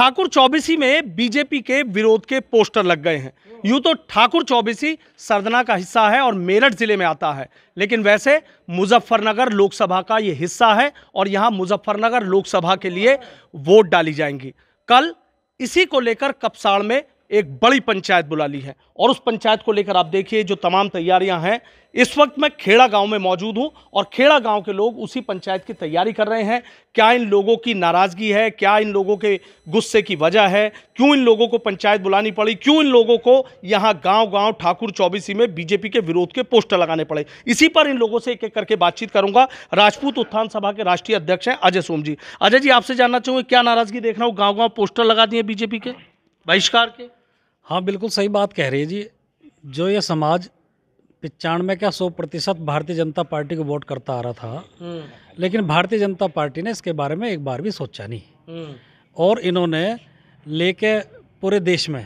ठाकुर चौबीसी में बीजेपी के विरोध के पोस्टर लग गए हैं। यूं तो ठाकुर चौबीसी सरदना का हिस्सा है और मेरठ जिले में आता है, लेकिन वैसे मुजफ्फरनगर लोकसभा का ये हिस्सा है और यहां मुजफ्फरनगर लोकसभा के लिए वोट डाली जाएंगी। कल इसी को लेकर कपसाड़ में एक बड़ी पंचायत बुला ली है और उस पंचायत को लेकर आप देखिए जो तमाम तैयारियां हैं। इस वक्त मैं खेड़ा गांव में मौजूद हूं और खेड़ा गांव के लोग उसी पंचायत की तैयारी कर रहे हैं। क्या इन लोगों की नाराजगी है, क्या इन लोगों के गुस्से की वजह है, क्यों इन लोगों को पंचायत बुलानी पड़ी, क्यों इन लोगों को यहां गांव-गांव ठाकुर चौबीसी में बीजेपी के विरोध के पोस्टर लगाने पड़े, इसी पर इन लोगों से एक एक करके बातचीत करूंगा। राजपूत उत्थान सभा के राष्ट्रीय अध्यक्ष हैं अजय सोम जी। अजय जी, आपसे जानना चाहूंगा क्या नाराजगी देख रहा हूं, गाँव-गाँव पोस्टर लगा दिए बीजेपी के बहिष्कार के? हाँ, बिल्कुल सही बात कह रही है जी। जो ये समाज 95 क्या 100% भारतीय जनता पार्टी को वोट करता आ रहा था, लेकिन भारतीय जनता पार्टी ने इसके बारे में एक बार भी सोचा नहीं और इन्होंने लेके पूरे देश में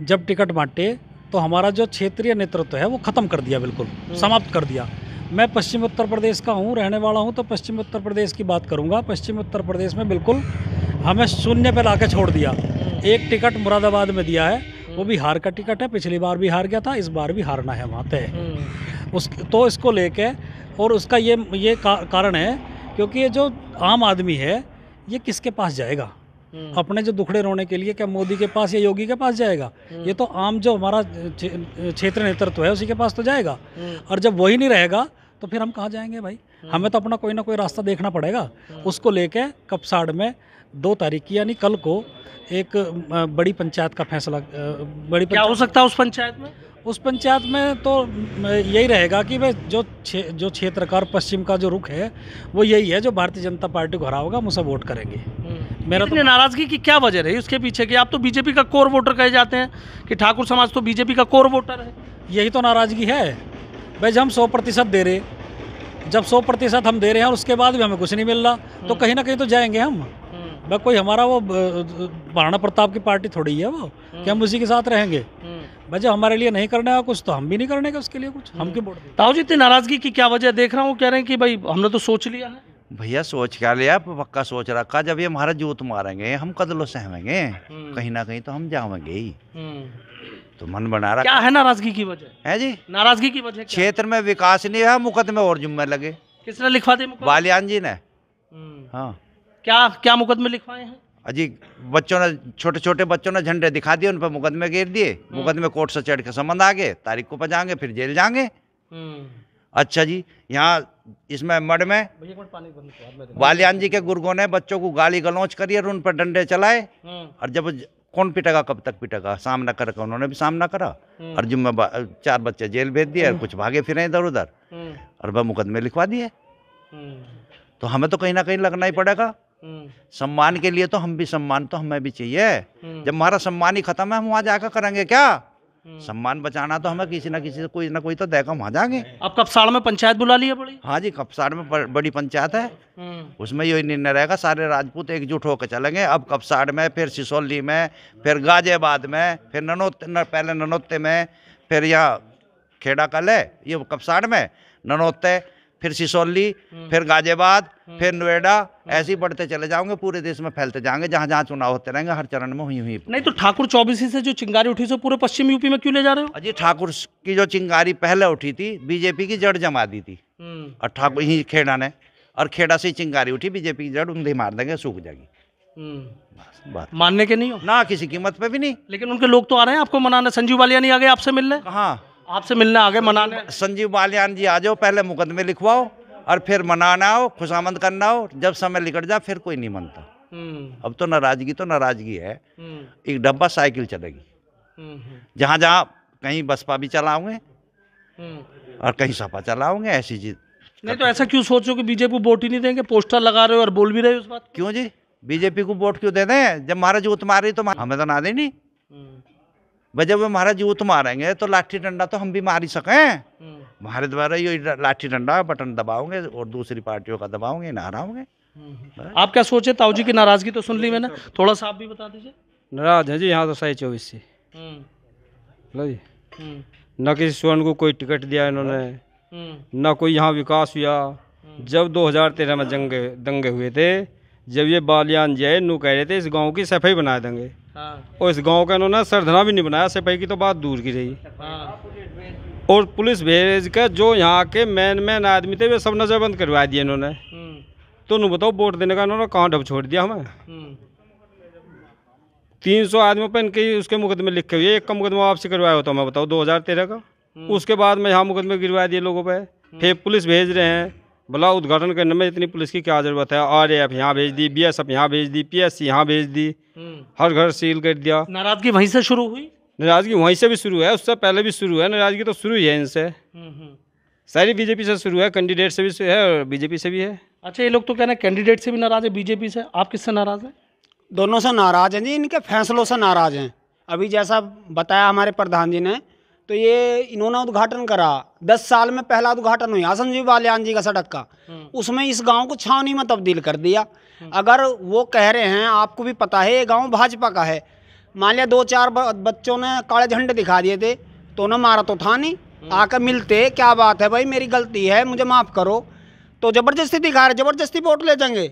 जब टिकट बांटे तो हमारा जो क्षेत्रीय नेतृत्व है वो ख़त्म कर दिया, बिल्कुल समाप्त कर दिया। मैं पश्चिम उत्तर प्रदेश का हूँ, रहने वाला हूँ, तो पश्चिम उत्तर प्रदेश की बात करूँगा। पश्चिम उत्तर प्रदेश में बिल्कुल हमें शून्य पे ला के छोड़ दिया। एक टिकट मुरादाबाद में दिया है, वो भी हार का टिकट है, पिछली बार भी हार गया था, इस बार भी हारना है वहाँ पे। तो इसको लेके और उसका ये कारण है क्योंकि ये जो आम आदमी है ये किसके पास जाएगा अपने जो दुखड़े रोने के लिए? क्या मोदी के पास या योगी के पास जाएगा? ये तो आम जो हमारा क्षेत्र नेतृत्व है उसी के पास तो जाएगा। और जब वही नहीं रहेगा तो फिर हम कहाँ जाएंगे भाई? हमें तो अपना कोई ना कोई रास्ता देखना पड़ेगा। उसको लेके कपसाड़ में 2 तारीख की यानी कल को एक बड़ी पंचायत का फैसला क्या हो सकता है उस पंचायत में? उस पंचायत में तो यही रहेगा कि भाई जो क्षेत्रकार पश्चिम का जो रुख है वो यही है, जो भारतीय जनता पार्टी को हराओगा हम उसे वोट करेंगे। मेरा तो नाराजगी की क्या वजह रही उसके पीछे कि आप तो बीजेपी का कोर वोटर कहे जाते हैं कि ठाकुर समाज तो बीजेपी का कोर वोटर है। यही तो नाराजगी है भाई। जब हम 100% दे रहे, जब 100% हम दे रहे हैं और उसके बाद भी हमें कुछ नहीं मिल रहा तो कहीं ना कहीं तो जाएंगे हम। भाई कोई हमारा वो महाराणा प्रताप की पार्टी थोड़ी है वो कि हम उसी के साथ रहेंगे। भाई जब हमारे लिए नहीं करने का कुछ तो हम भी नहीं करने का उसके लिए कुछ। हम क्यों वोट दें? ताऊ जी, इतनी नाराजगी की क्या वजह देख रहा हूँ? कह रहे हैं कि भाई हमने तो सोच लिया है। भैया सोच क्या लिया, पक्का सोच रखा। जब ये हमारा जूत मारेंगे हम कदलों सहमेंगे, कहीं ना कहीं तो हम जाएंगे ही। तो मन बना रहा। क्या है नाराजगी की वजह? है जी, नाराजगी की वजह क्षेत्र में विकास नहीं है, मुकदमे और जुम्मे लगे। किसने लिखवा दिए? बालियान जी ने। हाँ, क्या मुकदमे लिखवाए हैं? अजी बच्चों ने, छोटे छोटे बच्चों ने झंडे दिखा दिए, उन पर मुकदमे घेर दिए। मुकदमे कोर्ट से चढ़ के संबंध आ गए, तारीख को पजाएंगे फिर जेल जाएंगे। अच्छा जी, यहाँ इसमें मड में बालियान जी के गुर्गों ने बच्चों को गाली गलौच करी और उन पर डंडे चलाए। और जब कौन पिटेगा, कब तक पिटेगा, सामना करके उन्होंने भी सामना करा। और जिम्मे 4 बच्चे जेल भेज दिए और कुछ भागे फिरे इधर उधर और वह मुकदमे लिखवा दिए। तो हमें तो कहीं ना कहीं लगना ही पड़ेगा। सम्मान के लिए तो हम भी, सम्मान तो हमें भी चाहिए। जब हमारा सम्मान ही खत्म है हम वहाँ जाकर करेंगे क्या? सम्मान बचाना तो हमें किसी ना किसी से कोई ना कोई तो देगा, वहाँ जाएंगे। अब कपसाड़ में पंचायत बुला ली है बड़ी? हाँ जी, कपसाड़ में बड़ी पंचायत है। उसमें यही निर्णय रहेगा, सारे राजपूत एकजुट होकर चलेंगे। अब कपसाड़ में, फिर सिसौली में, फिर गाजियाबाद में, फिर पहले ननौते में, फिर यहाँ खेड़ा कल है, ये कपसाड़ में, ननौते, फिर सिसौली, फिर गाजियाबाद, फिर नोएडा, ऐसे ही बढ़ते चले जाओगे, पूरे देश में फैलते जाएंगे। जहाँ जहाँ चुनाव होते रहेंगे हर चरण में हुई। नहीं तो ठाकुर चौबीसी से जो चिंगारी उठी सो पूरे पश्चिम यूपी में क्यों ले जा रहे हो? अजी ठाकुर की जो चिंगारी पहले उठी थी, बीजेपी की जड़ जमा दी थी और ठाकुर ही खेड़ा ने, और खेड़ा से चिंगारी उठी, बीजेपी की जड़ उंधी मार देंगे, सूख जाएगी। बात मानने के नहीं हो ना, किसी कीमत पे भी नहीं। लेकिन उनके लोग तो आ रहे हैं आपको मनाने। संजीव बालियान आ गए आपसे मिलने? कहाँ आपसे मिलने आ गए, मनाने? संजीव बालियान जी आ जाओ, पहले मुकदमे लिखवाओ और फिर मनाना हो, खुशामंद करना हो। जब समय निकट जाए फिर कोई नहीं मनता। अब तो नाराजगी है। एक डब्बा साइकिल चलेगी, जहाँ जहाँ कहीं बसपा भी चलाओगे और कहीं सपा चलाओगे, ऐसी चीज। नहीं तो ऐसा क्यों सोचो कि बीजेपी को वोट ही नहीं देंगे? पोस्टर लगा रहे हो और बोल भी रहे हो उस बात। क्यों जी, बीजेपी को वोट क्यों दे दें? जब हमारा जूत मारी तो हमें तो ना देनी। जब वो हमारा जूत मारेंगे तो लाठी डंडा तो हम भी मार ही सकें। हमारे द्वारा ये लाठी डंडा बटन दबाओगे और दूसरी पार्टियों का दबाओगे, ना हराओगे। आप क्या सोचे? ताऊ जी की नाराजगी तो सुन ली मैंने, थोड़ा सा आप भी बता दीजिए। नाराज है जी यहाँ तो 24 से लो जी। न किसी स्वर्ण को कोई टिकट दिया इन्होंने, न कोई यहाँ विकास हुआ। जब 2013 में दंगे हुए थे जब ये बालियान जय नू कह रहे थे इस गांव की सफाई बना देंगे, और इस गांव का इन्होंने सरधना भी नहीं बनाया, सफाई की तो बात दूर की रही। और पुलिस भेज कर जो यहाँ के मेन आदमी थे वे सब नजरबंद करवा दिए इन्होंने। तो नू बताओ वोट देने का इन्होंने कहाँ ढब छोड़ दिया हमें। 300 आदमियों पर इनके उसके मुकदमे लिखे हुए, एक का मुकदमा वापसी करवाया होता मैं बताओ 2013 का। उसके बाद में यहाँ मुकदमे गिरवा दिए लोगों पे। फिर पुलिस भेज रहे हैं, भला उद्घाटन करने में इतनी पुलिस की क्या जरूरत है। RAF यहाँ भेज दी, BSF यहाँ भेज दी, PSC यहाँ भेज दी, हर घर सील कर दिया। नाराजगी वहीं से शुरू हुई? नाराजगी वहीं से भी शुरू है, उससे पहले भी शुरू है। नाराजगी तो शुरू ही है इनसे, सारी बीजेपी से शुरू है, कैंडिडेट से भी है और बीजेपी से भी है। अच्छा, ये लोग तो कह रहे हैं कैंडिडेट से भी नाराज है, बीजेपी से। आप किससे नाराज हैं? दोनों से नाराज हैं जी, इनके फैसलों से नाराज हैं। अभी जैसा बताया हमारे प्रधान जी ने, तो ये इन्होंने उद्घाटन करा, 10 साल में पहला उद्घाटन हुआ संजीव बालियान जी का सड़क का, उसमें इस गांव को छावनी में तब्दील कर दिया। अगर वो कह रहे हैं, आपको भी पता है ये गांव भाजपा का है, मान लिया 2-4 बच्चों ने काले झंडे दिखा दिए थे तो उन्हें मारा तो था नहीं, आकर मिलते क्या बात है भाई मेरी गलती है मुझे माफ़ करो, तो ज़बरदस्ती दिखा रहे, ज़बरदस्ती वोट ले जाएंगे।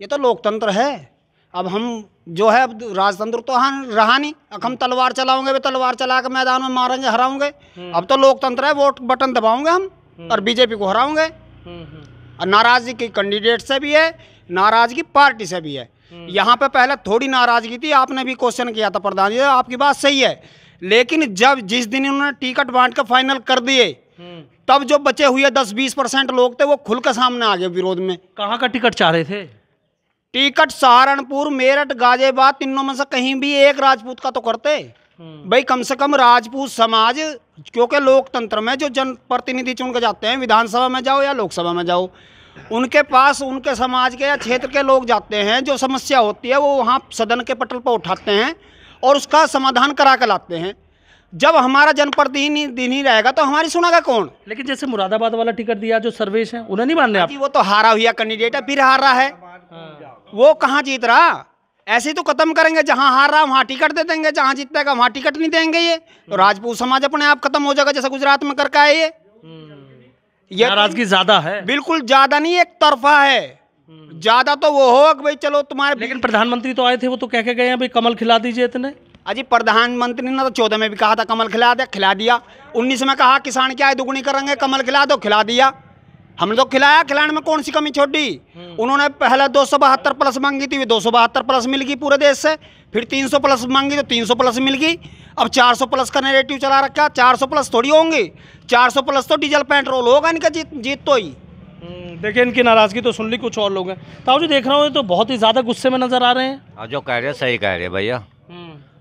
ये तो लोकतंत्र है। अब हम जो है, अब राजतंत्र तो रहा नहीं, अब हम तलवार चलाओगे, वे तलवार चला के मैदान में मारेंगे, हराओगे। अब तो लोकतंत्र है, वोट बटन दबाओगे हम और बीजेपी को हराओगे। और नाराजगी की कैंडिडेट से भी है, नाराजगी पार्टी से भी है। यहाँ पे पहले थोड़ी नाराजगी थी, आपने भी क्वेश्चन किया था प्रधान जी, आपकी बात सही है, लेकिन जब जिस दिन इन्होंने टिकट बांट के फाइनल कर दिए, तब जो बचे हुए 10-20% लोग थे वो खुल के सामने आ गए विरोध में। कहाँ का टिकट चाह रहे थे? टिकट सहारनपुर, मेरठ, गाजियाबाद, तीनों में से कहीं भी एक राजपूत का तो करते भाई। कम से कम राजपूत समाज, क्योंकि लोकतंत्र में जो जनप्रतिनिधि चुन के जाते हैं, विधानसभा में जाओ या लोकसभा में जाओ, उनके पास उनके समाज के या क्षेत्र के लोग जाते हैं, जो समस्या होती है वो वहाँ सदन के पटल पर उठाते हैं और उसका समाधान करा के लाते हैं। जब हमारा जनप्रतिनिधि नहीं रहेगा तो हमारी सुनेगा कौन? लेकिन जैसे मुरादाबाद वाला टिकट दिया जो सर्वेश है, उन्हें नहीं मानने आप? वो तो हारा हुआ कैंडिडेट है, फिर हार रहा है, वो कहाँ जीत रहा? ऐसे तो खत्म करेंगे, जहाँ हार रहा वहाँ टिकट दे देंगे, जहाँ जीतेगा वहाँ टिकट नहीं देंगे। ये तो राजपूत समाज अपने आप खत्म हो जाएगा, जैसे गुजरात में करके आए ये नाराजगी ज्यादा है? बिल्कुल ज्यादा नहीं, एक तरफा है। ज्यादा तो वो हो कि भाई चलो तुम्हारे, लेकिन प्रधानमंत्री तो आए थे, वो तो कह के गए हैं भाई कमल खिला दीजिए इतने। अजी प्रधानमंत्री ने तो 14 में भी कहा था कमल खिला दे, खिला दिया। 19 में कहा किसान की आय दुगुनी करेंगे, कमल खिला दो, खिला दिया। हमने तो खिलाया, खिलाने में कौन सी कमी छोड़ी? उन्होंने पहले 272 प्लस मांगी थी, 272 प्लस मिल गई पूरे देश से, फिर 300 प्लस मांगी तो 300 प्लस मिल गई। अब 400 प्लस का नैरेटिव चला रखा। 400 प्लस थोड़ी होंगी, 400 प्लस तो डीजल पेट्रोल होगा इनका, जीत तो ही। देखिए इनकी नाराजगी तो सुन ली, कुछ और लोग हैं। ताऊ जी देख रहा हूँ तो बहुत ही ज्यादा गुस्से में नजर आ रहे हैं। जो कह रहे सही कह रहे भैया।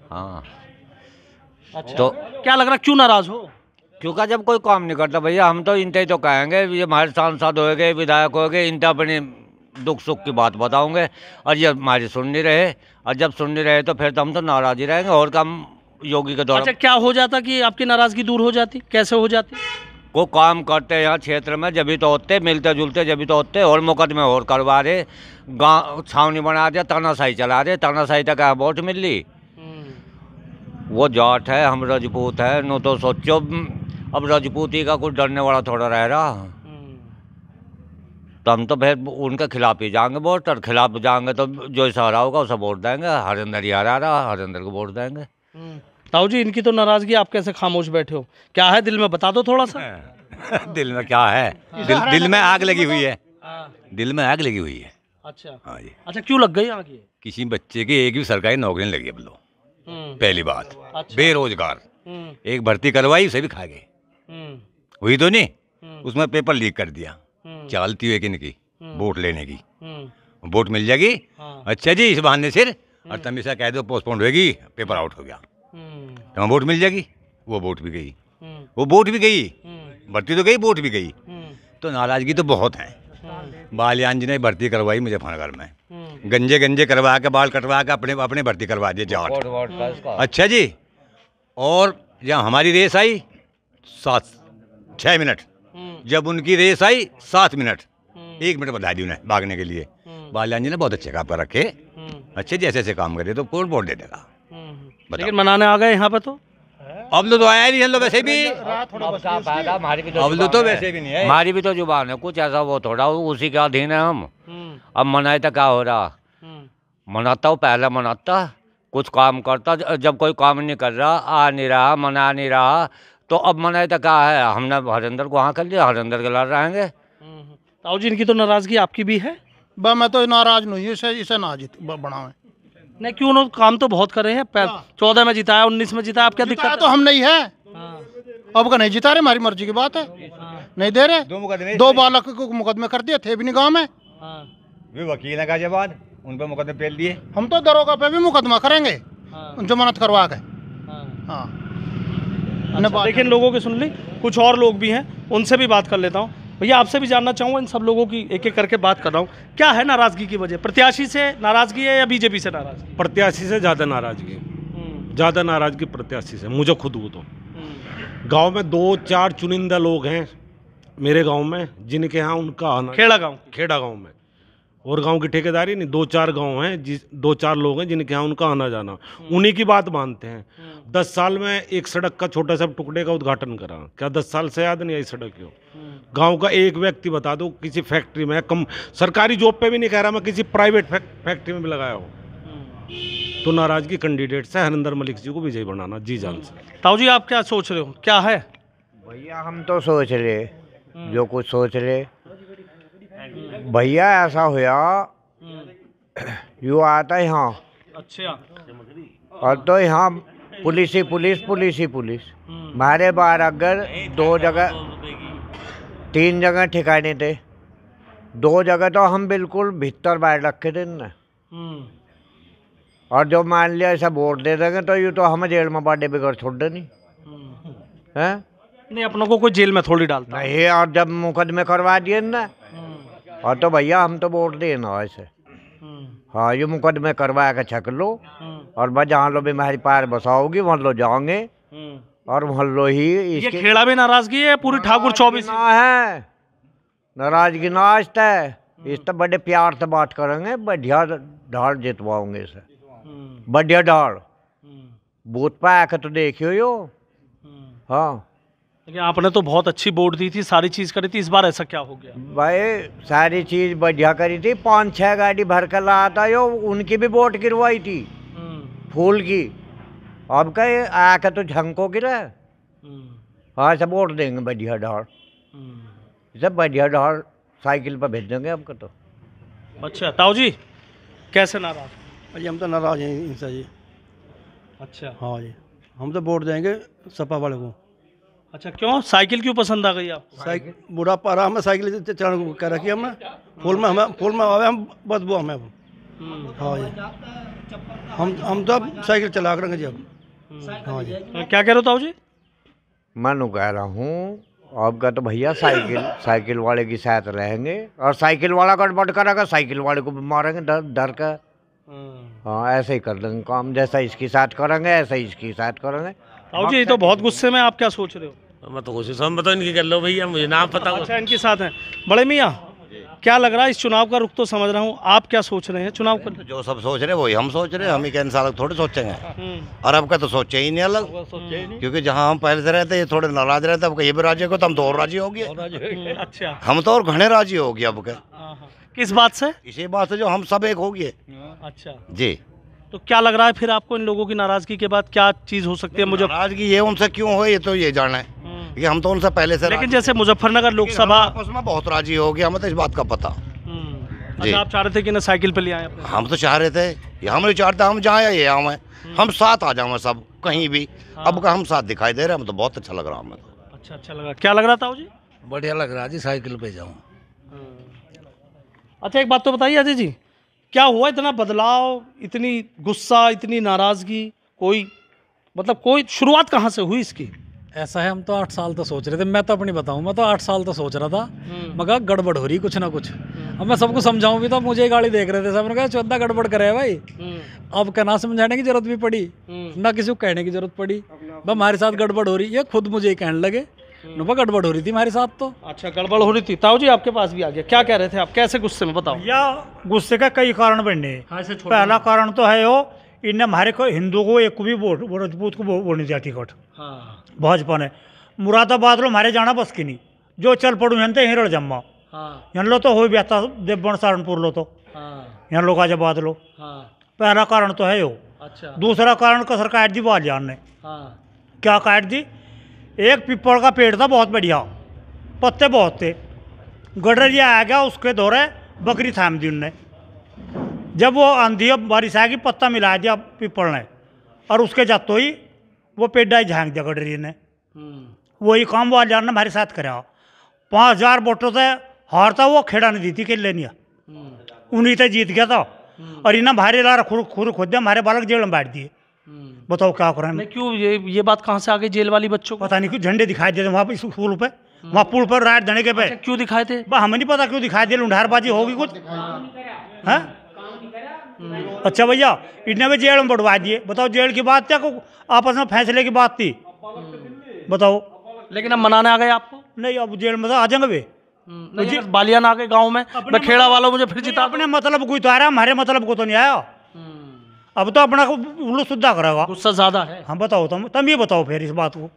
हाँ, अच्छा, तो क्या लग रहा, क्यों नाराज हो? क्योंकि जब कोई काम नहीं करता भैया, हम तो इनते ही तो कहेंगे, ये हमारे सांसद हो गए, विधायक हो गए, इनते अपनी दुख सुख की बात बताओगे, और ये हमारी सुन नहीं रहे, और जब सुन नहीं रहे तो फिर तो हम तो नाराज ही रहेंगे। और काम योगी के द्वारा। अच्छा, क्या हो जाता कि आपकी नाराजगी दूर हो जाती? कैसे हो जाती? वो काम करते हैं यहाँ क्षेत्र में, जब भी तो होते, मिलते जुलते जब भी तो होते, और मुकदमे और करवा रहे, गाँव छावनी बना दिया, तानाशाही चला रहे, तानाशाही तक वोट मिल ली। वो जाट है, हम राजपूत है, नो तो सोचो अब राजपूती का कुछ डरने वाला थोड़ा रह रहा, तो हम तो फिर उनके खिलाफ ही जाएंगे वोट, और खिलाफ जाएंगे तो जो सहारा होगा उसे वोट देंगे। हरिंदर ही हरा रहा, हरिंदर को वोट देंगे। ताऊ जी इनकी तो नाराजगी, आप कैसे खामोश बैठे हो? क्या है दिल में, बता दो थोड़ा सा। दिल में क्या है? दिल में आग लगी हुई है, दिल में आग लगी हुई है। अच्छा, हाँ जी। अच्छा, क्यों लग गई आग? किसी बच्चे की एक भी सरकारी नौकरी नहीं लगी अब लो, पहली बात। अच्छा। बेरोजगार, एक भर्ती करवाई उसे भी खा गए, हुई तो नहीं, उसमें पेपर लीक कर दिया, चलती हुई किन की वोट लेने की, वोट मिल जाएगी। हाँ। अच्छा जी, इस बहाने सिर और तुम ऐसा कह दो पोस्टपोन होगी, पेपर आउट हो गया, तो वोट मिल जाएगी। वो वोट भी गई, वो वोट भी गई, भर्ती तो गई, वोट भी गई। तो नाराजगी तो बहुत है। बालियान जी ने भर्ती करवाई मुजफ्फरनगर में, गंजे गंजे करवा के, बाल कटवा के अपने भर्ती करवा दिए जाट। अच्छा जी, और जब हमारी रेस आई 6 मिनट, जब उनकी रेस आई 7 मिनट, 1 मिनट बता दी उन्हें भागने के लिए। बालियान जी ने बहुत अच्छे काम कर रखे, अच्छे जैसे ऐसे काम करे तो कौन वोट दे देगा? लेकिन मनाने आ गए यहाँ पे तो अब तो आया नहीं, हम लोग वैसे भी अब तो वैसे भी नहीं है, हमारी भी तो जुबान है, कुछ ऐसा वो थोड़ा उसी के अधीन है हम। अब मनाए तो क्या हो रहा, मनाता हूँ, पहले मनाता, कुछ काम करता, जब कोई काम नहीं कर रहा, आ नहीं रहा, मना नहीं रहा, तो अब मनाए तो क्या है, हमने हरिंदर को वहाँ कर लिया, हरिंदर के लड़ रहेंगे। ताऊ जी, इनकी तो नाराजगी आपकी भी है? मैं तो नाराज नहीं, इसे ना जीत बनावे। नहीं, क्यों? उन्होंने काम तो बहुत करे हैं, 14 में जिताया, 19 में जिताया, आप क्या दिक्कत है? तो हम नहीं है, अब का नहीं जिता रहे, हमारी मर्जी की बात है, नहीं दे रहे। 2 बालक को मुकदमे कर दिए थे भी नहीं गाँव में, वे वकील है गाजियाबाद, उन पर मुकदमे पेल दिए। हम तो दरोगा पे भी मुकदमा करेंगे जमानत करवा के। हाँ, अच्छा, लेकिन लोगों की सुन ली, कुछ और लोग भी हैं, उनसे भी बात कर लेता हूँ। भैया, आपसे भी जानना चाहूँगा, इन सब लोगों की एक एक करके बात कर रहा हूँ, क्या है नाराजगी की वजह? प्रत्याशी से नाराजगी है या बीजेपी से नाराजगी? प्रत्याशी से ज़्यादा नाराजगी, ज़्यादा नाराजगी प्रत्याशी से, मुझे खुद को तो। गांव में 2-4 चुनिंदा लोग हैं मेरे गांव में जिनके यहाँ उनका आना, खेड़ा गांव में, और गांव की ठेकेदारी नहीं, 2-4 गांव हैं, 2-4 लोग हैं जिनके यहाँ उनका आना जाना, उन्हीं की बात मानते हैं। 10 साल में एक सड़क का छोटा सा टुकड़े का उद्घाटन करा, क्या 10 साल से याद नहीं आई सड़क क्यों? गांव का एक व्यक्ति बता दो किसी फैक्ट्री में, कम सरकारी जॉब पे भी नहीं कह रहा मैं, किसी प्राइवेट फैक्ट्री में भी लगाया हो। तो नाराजगी कैंडिडेट से हरिंदर मलिक जी को विजयी बनाना जी जान से। ताऊ जी, आप क्या सोच रहे हो, क्या है? भैया हम तो सोच रहे, जो कुछ सोच रहे भैया, ऐसा हुआ यू आता यहाँ। अच्छा। और तो यहाँ पुलिस ही पुलिस हमारे बार अगर 2 जगह 3 जगह ठिकाने थे, 2 जगह तो हम बिल्कुल भीतर बाहर रखे थे ना। और जो मान लिया ऐसा वोट दे देंगे तो यूँ तो हम जेल में बाटे बिगड़ छोड़ दे नहीं है। नहीं, अपनों को कोई जेल में थोड़ी डालता नहीं, और जब मुकदमे करवा दिए ना, और तो भैया हम तो वोट देना ऐसे। हाँ, ये मुकदमे करवा के छक लो, और बस जहाँ लो बीमारी पार बसाओगी वहाँ लो जाओगे, और वहाँ लो ही। ये खेड़ा में नाराजगी है पूरी ठाकुर 24 है, नाराजगी नाश्ता है, इस तो बड़े प्यार से बात करेंगे, बढ़िया ढाल जितवाओगे इसे, बढ़िया ढाल बूथ पे आके तो देखियो यो। हाँ, लेकिन आपने तो बहुत अच्छी वोट दी थी, सारी चीज करी थी, इस बार ऐसा क्या हो गया? भाई सारी चीज बढ़िया करी थी, 5-6 गाड़ी भर कर लाया था यो, उनकी भी वोट गिरवाई थी फूल की। अब कहे आके तो झंको गिरा। हाँ, सब वोट देंगे बढ़िया ढाल, सब बढ़िया ढाल साइकिल पर भेज देंगे आपको तो। अच्छा, ताऊ जी कैसे नाराज? जी हम तो नाराज हैं इनसे जी। अच्छा। हाँ जी, हम तो वोट देंगे सपा वाले को। अच्छा, क्यों? साइकिल क्यों पसंद आ गई आपको? साइकिल बुढ़ापा रहा, हमें साइकिल चलाने को कह रखी हमने, फूल में आवे हम बदबू हमें। हाँ जी, हम तो अब साइकिल चला करेंगे जी अब। हाँ जी। क्या कह रहे हो ताऊ जी? मैं कह रहा हूँ आपका तो भैया साइकिल वाले की साथ रहेंगे, और साइकिल वाला गड़बड़ करेगा साइकिल वाले को भी मारेंगे डर का। हाँ, ऐसे ही कर देंगे काम, जैसा इसकी साथ करेंगे ऐसा ही इसकी साथ करेंगे। ताऊ जी, ये तो बहुत गुस्से में, आप क्या सोच रहे हो? मैं तो कोशिश हम बताओ इनकी कर लो भैया, मुझे नाम पता। अच्छा, इनके साथ हैं। बड़े मियाँ, क्या लग रहा है? इस चुनाव का रुख तो समझ रहा हूँ, आप क्या सोच रहे हैं चुनाव का? जो सब सोच रहे हैं वही हम सोच रहे हैं, हम ही कैसे अलग थोड़े सोचेंगे। और अब का तो सोचे ही नहीं अलग, क्योंकि जहाँ हम पहले से रहते ये थोड़े नाराज रहते, अब ये भी राजी को तो हम तो और राजी हो गए। अच्छा, हम तो और घने राजी हो गए अब के। किस बात से? इसी बात से जो हम सब एक हो गए। अच्छा जी, तो क्या लग रहा है फिर आपको इन लोगों की नाराजगी के बाद क्या चीज हो सकती है? मुझे नाराजगी ये उनसे क्यों हो, ये तो ये जाना है कि हम तो उनसे पहले से। लेकिन जैसे मुजफ्फरनगर लोकसभा उसमें बहुत राजी हो गया, हमें तो इस बात का पता। अच्छा, आप चाह रहे थे कि ना साइकिल पे ले आए अपने? हम तो चाह रहे थे, हम नहीं चाहते हम जहाँ या ये आए, हम साथ आ जाए सब कहीं भी। अब का हम साथ दिखाई दे रहे हैं, हमें तो बहुत अच्छा लग रहा हमें तो। अच्छा लगा। क्या लग रहा था जी? बढ़िया लग रहा जी, साइकिल पे जाऊँ। अच्छा, एक बात तो बताइए अजय जी, क्या हुआ इतना बदलाव, इतनी गुस्सा, इतनी नाराजगी? कोई शुरुआत कहाँ से हुई इसकी? ऐसा है, हम तो 8 साल तो सोच रहे थे, मैं तो अपनी बताऊं, मैं तो 8 साल तो सोच रहा था, मगर गड़बड़ हो रही कुछ ना कुछ। अब मैं सबको समझाऊं भी तो मुझे ही गाड़ी देख रहे थे, सबने कहा 14 गड़बड़ करे भाई। अब क्या ना समझाने की जरूरत भी पड़ी, ना किसी को कहने की जरूरत पड़ी, बस हमारे साथ गड़बड़ हो रही है, खुद मुझे ही कहने लगे गड़बड़ हो रही थी हमारे साथ तो। अच्छा, गड़बड़ हो रही थी। ताऊ जी आपके पास भी आ गया, क्या कह रहे थे आप, कैसे गुस्से में, बताओ। या गुस्से का कई कारण बने। पहला कारण तो है वो, इनने हमारे को हिंदुओं को एक भी वोट, राजपूत को वोट नहीं दिया टिकट। भाजपा ने मुरादाबाद लो हमारे जाना बस की नहीं, जो चल पड़ू यहाँ हिरड़ जम्मा, यहाँ लो तो हो भी आता देवबन सहारनपुर लो तो यहाँ लोग आजाबाद लो, पहला कारण तो है वो। अच्छा। दूसरा कारण कसर काट दी बालियान ने। हाँ। क्या काट दी? एक पीपल का पेड़ था बहुत बढ़िया, पत्ते बहुत थे, गडरिया आ गया उसके दौरे बकरी थाम दी उनने। जब वो आंधी बारिश आएगी पत्ता मिला दिया पीपल ने और उसके जातो ही वो पेड़ा ही झांक दिया गडरिया ने। वही काम वो आलियान ने हमारे साथ कराया। 5000 वोटों से हारता वो खेड़ा नहीं दी थी के लेनिया, उन्हीं से जीत गया था। और इन्हें भारी ला खुद खोद दिया, हमारे बालक जेल में बैठ दिए। बताओ क्या करें? नहीं क्यों ये बात कहाँ से आ गई जेल वाली बच्चों को? पता नहीं क्यों झंडे दिखाई देते वहाँ पे स्कूल पे, वहाँ पुल पर राइट देने के पे। अच्छा, क्यों दिखाए थे? हमें नहीं पता क्यों दिखाई दे, लुंढारबाजी होगी कुछ है। अच्छा भैया इन्हें भी जेल में बढ़वा दिए। बताओ जेल की बात क्या, को आपस में फैसले की बात थी? बताओ। लेकिन अब मनाने आ गए आपको? नहीं अब जेल में आ जाएंगे वे। नहीं, बालियान आ गए गाँव में, मैं खेड़ा वालों मुझे फिर जिता। अपने मतलब कोई तो आ रहा, हमारे मतलब को तो नहीं आया। अब तो अपना उल्लू सुद्धा करेगा। गुस्सा ज्यादा है? हाँ बताओ तुम ये बताओ फिर इस बात को।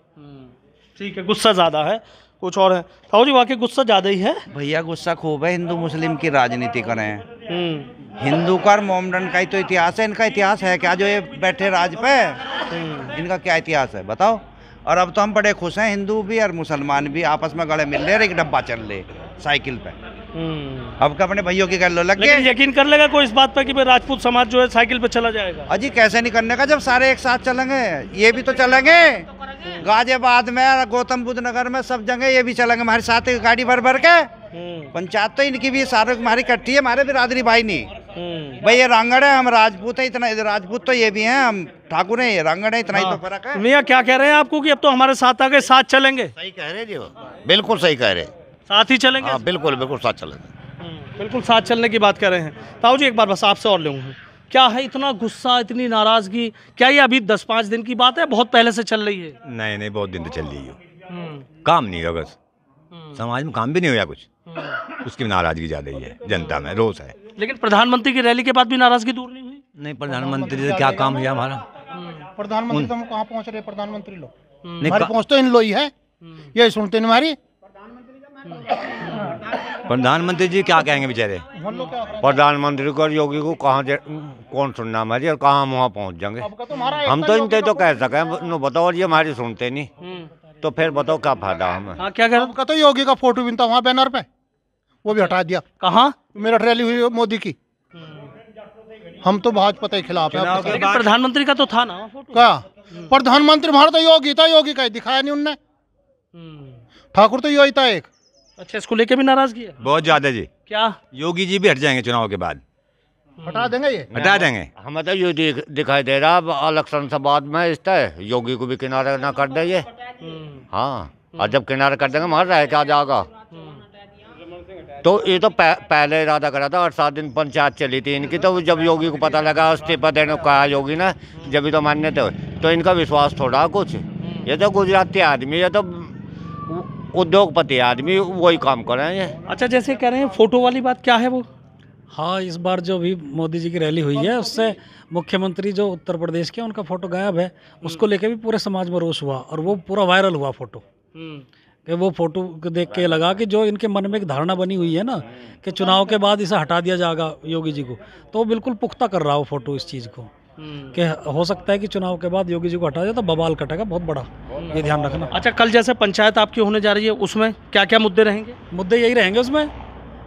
ठीक है, गुस्सा ज्यादा है, कुछ और है ताऊ जी? वाकई गुस्सा ज्यादा ही है भैया, गुस्सा खूब है। हिंदू मुस्लिम की राजनीति कर रहे हैं। हिंदू का और मोमडन का ही तो इतिहास है। इनका इतिहास है क्या जो ये बैठे राज पे? इनका क्या इतिहास है बताओ? और अब तो हम बड़े खुश हैं, हिंदू भी और मुसलमान भी आपस में गले मिल रहे और एक डब्बा चल रहे साइकिल पे। अब का अपने भाइयों की कर लो लग लेकिन यकीन कर लेगा कोई इस बात पर कि भाई राजपूत समाज जो है साइकिल पे चला जाएगा? अजी कैसे नहीं करने का, जब सारे एक साथ चलेंगे। ये भी तो चलेंगे गाजियाबाद में, गौतम बुद्ध नगर में, सब जगह ये भी चलेंगे हमारे साथ गाड़ी भर भर के। पंचायत तो इनकी भी सारे हमारी इकट्ठी है, हमारे बिरादरी भाई नहीं। भाई ये रांगड़ है, हम राजपूत है, इतना राजपूत तो ये भी हैं, हम ठाकुर हैं, ये रांगड़ है, इतना ही तो फर्क है। मियाँ क्या कह रहे हैं आपको कि अब तो हमारे साथ आ गए, साथ चलेंगे? सही कह रहे जी, बिल्कुल सही कह रहे, साथ ही चलेंगे। हाँ बिल्कुल बिल्कुल साथ चलेंगे, बिल्कुल साथ चलने की बात कर रहे हैं। ताऊ जी एक बार बस आपसे और लूँगा, क्या है इतना गुस्सा, इतनी नाराजगी? क्या ये अभी 10-5 दिन की बात है, बहुत पहले से चल रही है? नहीं बहुत दिन तो चल रही है। काम नहीं होगा, समाज में काम भी नहीं हुआ कुछ, उसकी नाराजगी ज्यादा ही है, जनता में रोष है। लेकिन प्रधानमंत्री की रैली के बाद भी नाराजगी दूर नहीं हुई? नहीं, प्रधानमंत्री से क्या काम हुआ हमारा? प्रधानमंत्री तो हम कहाँ पहुँच रहे? प्रधानमंत्री लोग हमारे पहुँच तो इन लो ही है, ये सुनते नहीं हमारी। प्रधानमंत्री जी क्या कहेंगे बेचारे? प्रधानमंत्री को योगी को कौन सुनना हमारी, और कहाँ हम वहाँ पहुँच जाएंगे? हम तो इनसे तो कह सके बताओ, और ये हमारी सुनते नहीं तो फिर बताओ क्या फायदा हमें? हाँ क्या कर? तो योगी का फोटो भी था वहाँ बैनर पे, वो भी हटा दिया। कहाँ? मेरठ रैली हुई मोदी की, हम तो भाजपा के खिलाफ है। लेकिन प्रधानमंत्री का तो था ना फोटो। क्या प्रधानमंत्री? हमारा तो योगी था, योगी का दिखाया नहीं उनने। ठाकुर तो योगी था एक। अच्छा, इसको लेके भी नाराजगी है बहुत ज्यादा जी। क्या योगी जी भी हट जाएंगे चुनाव के बाद? हटा देंगे, ये हटा देंगे। हमें तो ये दिखाई दे रहा है इलेक्शन से बाद में इस योगी को भी किनारे ना कर दे ये। हाँ, और जब किनारे कर देंगे हमारा रह क्या जाएगा? तो ये तो पहले इरादा करा था, 8-7 दिन पंचायत चली थी इनकी, तो जब योगी को पता लगा इस्तीफा देने को कहा योगी ने, जब भी तो मान्य थे, तो इनका विश्वास थोड़ा कुछ। ये तो गुजराती आदमी, ये तो उद्योगपति आदमी, वही काम कर रहे हैं। अच्छा, जैसे कह रहे हैं फोटो वाली बात, क्या है वो? हाँ, इस बार जो भी मोदी जी की रैली हुई है उससे मुख्यमंत्री जो उत्तर प्रदेश के, उनका फोटो गायब है, उसको लेके भी पूरे समाज में रोष हुआ और वो पूरा वायरल हुआ फोटो। कि वो फोटो को देख के लगा कि जो इनके मन में एक धारणा बनी हुई है ना कि चुनाव के बाद इसे हटा दिया जाएगा योगी जी को, तो वो बिल्कुल पुख्ता कर रहा हो फोटो इस चीज़ को कि हो सकता है कि चुनाव के बाद योगी जी को हटा दिया तो बवाल कटेगा बहुत बड़ा, ये ध्यान रखना। अच्छा, कल जैसे पंचायत आपकी होने जा रही है, उसमें क्या क्या मुद्दे रहेंगे? मुद्दे यही रहेंगे उसमें।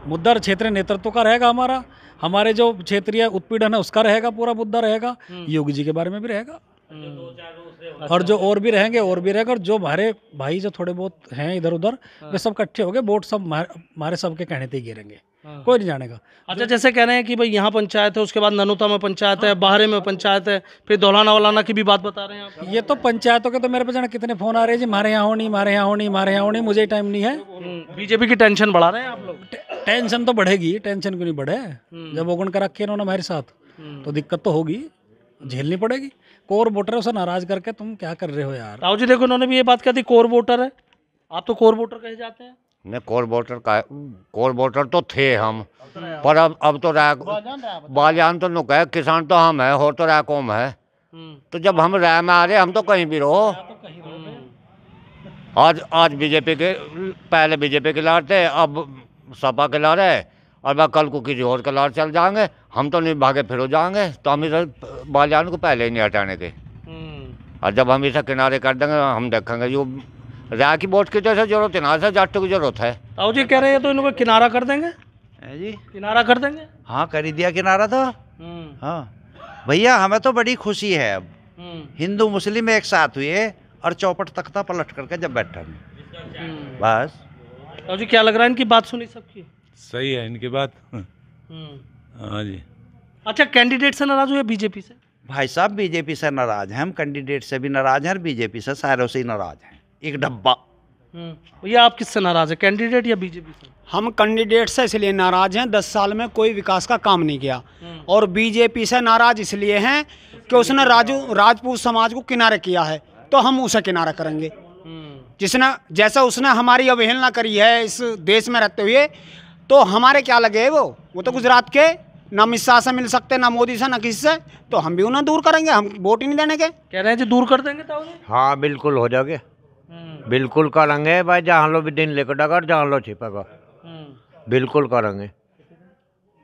मुद्दा क्षेत्रीय नेतृत्व का रहेगा, हमारे जो क्षेत्रीय उत्पीड़न है उसका रहेगा, पूरा मुद्दा रहेगा, योगी जी के बारे में भी रहेगा, और जो और भी रहेंगे और जो हमारे भाई जो थोड़े बहुत हैं इधर उधर, वे सब इकट्ठे हो गए, वोट सब हमारे सबके कहने पे गिरेंगे, कोई नहीं जानेगा। अच्छा, जैसे कह रहे हैं कि भाई यहाँ पंचायत है, उसके बाद ननोता में पंचायत है, बाहरे में पंचायत है, फिर दौलाना वलाना की भी बात बता रहे हैं आप। ये तो पंचायतों के तो मेरे पे जाने कितने फोन आ रहे हैं जी, हमारे यहाँ होनी, हमारे यहाँ होनी, हमारे यहाँ होनी, मुझे टाइम नहीं है। बीजेपी की टेंशन बढ़ा रहे हैं आप लोग? टेंशन तो बढ़ेगी, टेंशन क्यों नहीं बढ़े? जब ओगन कर रखे इन्होंने हमारे साथ तो दिक्कत तो होगी, झेलनी पड़ेगी। कोर वोटर है, उसे नाराज करके तुम क्या कर रहे हो यार? ताऊ जी देखो, उन्होंने भी ये बात कही थी कोर वोटर है, आप तो कोर वोटर कहे जाते हैं। नहीं, कोर वोटर तो थे हम, पर अब तो बालियान तो नुक है, किसान तो हम है, और तो राय कौम है, तो जब हम राय में आ रहे हम तो कहीं भी रहो। आज बीजेपी के, पहले बीजेपी के लाड़ थे, अब सपा के लाड़ है, और मैं कल को किसी और के लाड़ चल जाएंगे। हम तो नहीं भागे फिर हो जाएंगे, तो हम इधर बालियान को पहले ही नहीं हटाने के। और जब हम इसे किनारे कर देंगे हम देखेंगे जो राय की वोट की जैसे जरूरत है ना, ऐसे जाटों की जरूरत है। ताऊ जी कह रहे हैं तो इनको किनारा कर देंगे जी, किनारा कर देंगे। हाँ कर ही दिया किनारा तो। हाँ भैया हमें तो बड़ी खुशी है, अब हिंदू मुस्लिम एक साथ हुए और चौपट तख्ता पलट करके जब बैठा बस। ताऊ जी क्या लग रहा है इनकी बात सुनी सबकी? सही है इनकी बात। हाँ जी। अच्छा कैंडिडेट से नाराज हुए बीजेपी से? भाई साहब बीजेपी से नाराज हैं हम, कैंडिडेट से भी नाराज हैं और बीजेपी से सारों से ही नाराज हैं, एक डब्बा। भैया आप किससे नाराज है, कैंडिडेट या बीजेपी से? हम कैंडिडेट से इसलिए नाराज हैं, 10 साल में कोई विकास का काम नहीं किया, और बीजेपी से नाराज इसलिए हैं कि उसने राजपूत समाज को किनारे किया है, तो हम उसे किनारा करेंगे। जिसने जैसा उसने हमारी अवहेलना करी है इस देश में रहते हुए, तो हमारे क्या लगे वो तो गुजरात के ना अमित शाह से मिल सकते, ना मोदी से, ना किसी से, तो हम भी उन्हें दूर करेंगे, हम वोट ही नहीं देने के। कह रहे हैं जी दूर कर देंगे ताऊ जी? हाँ बिल्कुल हो जाओगे, बिल्कुल करेंगे भाई, जहाँ लो भी दिन लेकर डगर, जहाँ लो छिपेगा, बिल्कुल करेंगे।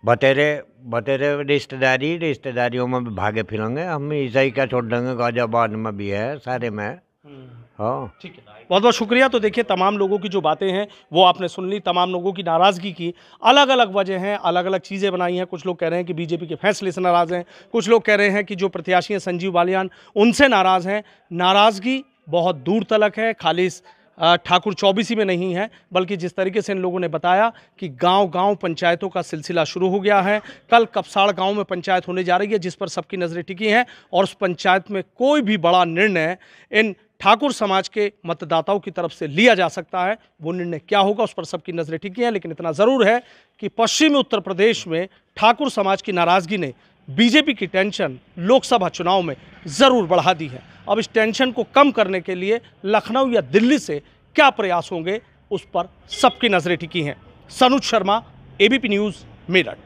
बतेरे रिश्तेदारियों में भी भागे फिरेंगे, हम ऐसा ही क्या छोड़ देंगे, गाजियाबाद में भी है, सारे में। हाँ ठीक है, बहुत बहुत शुक्रिया। तो देखिए तमाम लोगों की जो बातें हैं वो आपने सुन ली, तमाम लोगों की नाराज़गी की अलग अलग वजह हैं, अलग अलग चीज़ें बनाई हैं। कुछ लोग कह रहे हैं कि बीजेपी के फैसले से नाराज़ हैं, कुछ लोग कह रहे हैं कि जो प्रत्याशी हैं संजीव बालियान उनसे नाराज़ हैं। नाराज़गी बहुत दूर तलक है, खाली ठाकुर चौबीसी में नहीं है, बल्कि जिस तरीके से इन लोगों ने बताया कि गांव-गांव पंचायतों का सिलसिला शुरू हो गया है। कल कपसाड़ गांव में पंचायत होने जा रही है जिस पर सबकी नज़रें टिकी हैं, और उस पंचायत में कोई भी बड़ा निर्णय इन ठाकुर समाज के मतदाताओं की तरफ से लिया जा सकता है। वो निर्णय क्या होगा उस पर सबकी नज़रें टिकी हैं, लेकिन इतना ज़रूर है कि पश्चिमी उत्तर प्रदेश में ठाकुर समाज की नाराज़गी ने बीजेपी की टेंशन लोकसभा चुनाव में ज़रूर बढ़ा दी है। अब इस टेंशन को कम करने के लिए लखनऊ या दिल्ली से क्या प्रयास होंगे उस पर सबकी नज़रें टिकी हैं। Sanuj Sharma, ABP news, Meerut.